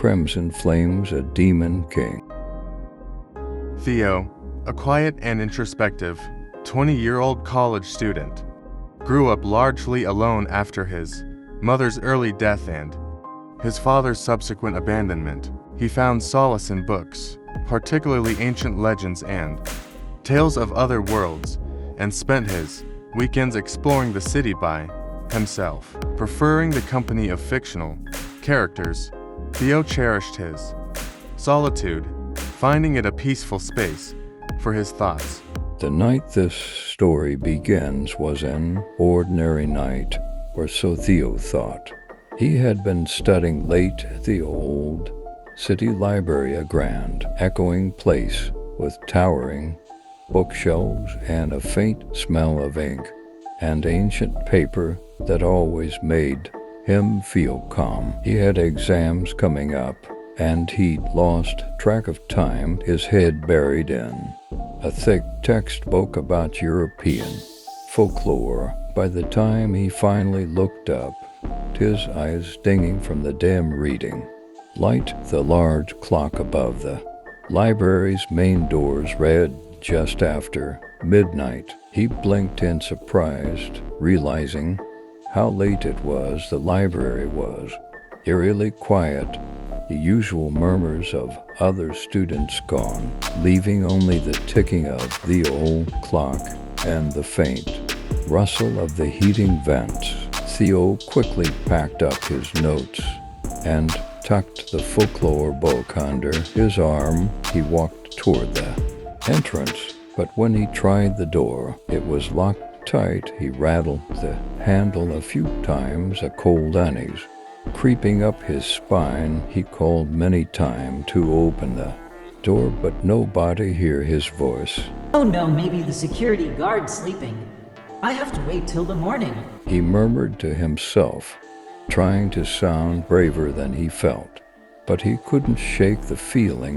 crimson flames a demon king. Theo, a quiet and introspective 20-year-old college student, grew up largely alone after his mother's early death and his father's subsequent abandonment. He found solace in books, particularly ancient legends and tales of other worlds, and spent his weekends exploring the city by himself. Preferring the company of fictional characters, Theo cherished his solitude, finding it a peaceful space for his thoughts. The night this story begins was an ordinary night, or so Theo thought. He had been studying late at the old city library, a grand, echoing place with towering bookshelves and a faint smell of ink and ancient paper that always made him feel calm. He had exams coming up, and he'd lost track of time, his head buried in a thick textbook about European folklore. By the time he finally looked up, his eyes stinging from the dim reading light, the large clock above the library's main doors read just after midnight. He blinked in surprise, realizing how late it was. The library was eerily quiet, the usual murmurs of other students gone, leaving only the ticking of the old clock and the faint rustle of the heating vents. Theo quickly packed up his notes and tucked the folklore book under his arm. He walked toward the entrance, but when he tried the door, it was locked tight. He rattled the handle a few times, a cold unease creeping up his spine. He called many times to open the door, but nobody heard his voice. Oh no, maybe the security guard's sleeping. I have to wait till the morning, he murmured to himself, trying to sound braver than he felt. But he couldn't shake the feeling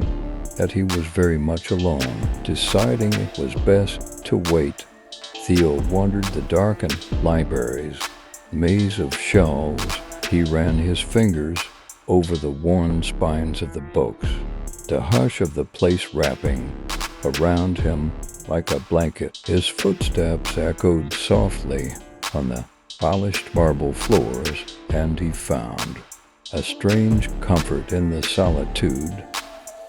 that he was very much alone. Deciding it was best to wait, Theo wandered the darkened library's maze of shelves. He ran his fingers over the worn spines of the books, the hush of the place wrapping around him like a blanket. His footsteps echoed softly on the polished marble floors, and he found a strange comfort in the solitude.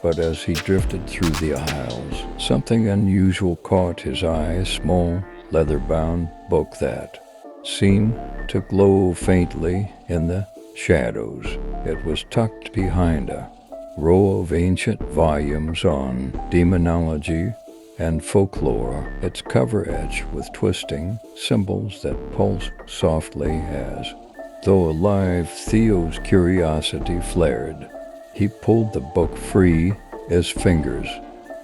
But as he drifted through the aisles, something unusual caught his eye, a small, leather-bound book that seemed to glow faintly in the shadows. It was tucked behind a row of ancient volumes on demonology and folklore, its cover etched with twisting symbols that pulsed softly as though alive. Theo's curiosity flared. He pulled the book free, his fingers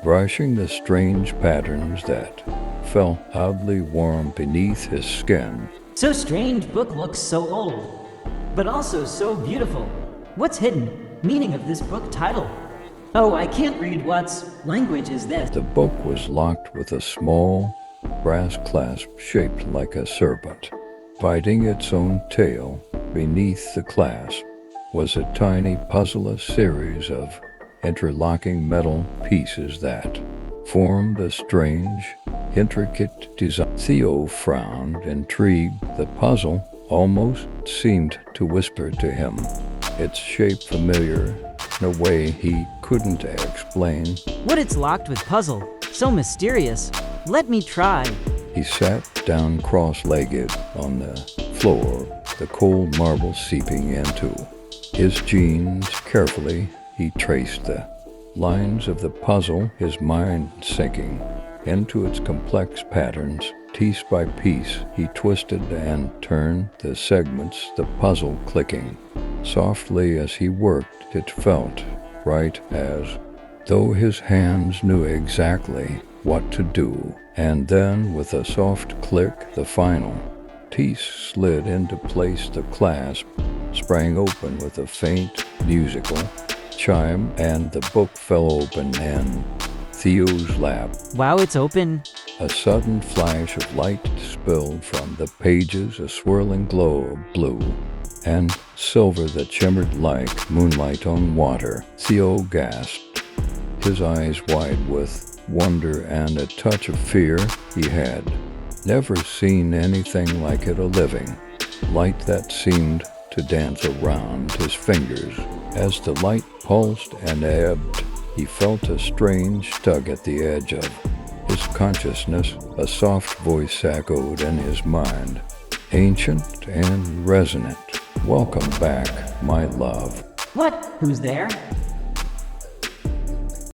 brushing the strange patterns that felt oddly warm beneath his skin. So strange, book looks so old, but also so beautiful. What's hidden meaning of this book title? Oh, I can't read. What language is this? The book was locked with a small brass clasp shaped like a serpent. Biting its own tail, beneath the clasp was a tiny puzzle, a series of interlocking metal pieces that formed a strange, intricate design. Theo frowned, intrigued. The puzzle almost seemed to whisper to him, its shape familiar in a way he couldn't explain. What, it's locked with puzzle? So mysterious. Let me try. He sat down cross-legged on the floor, the cold marble seeping into his jeans. Carefully, he traced the lines of the puzzle, his mind sinking into its complex patterns. Piece by piece, he twisted and turned the segments, the puzzle clicking softly as he worked. It felt right, as though his hands knew exactly what to do. And then, with a soft click, the final piece slid into place. The clasp sprang open with a faint musical chime, and the book fell open in Theo's lap. Wow, it's open. A sudden flash of light spilled from the pages, a swirling glow of blue and silver that shimmered like moonlight on water. Theo gasped, his eyes wide with wonder and a touch of fear. He had never seen anything like it living. Light that seemed to dance around his fingers. As the light pulsed and ebbed, he felt a strange tug at the edge of his consciousness. A soft voice echoed in his mind, ancient and resonant. "Welcome back, my love." What? Who's there?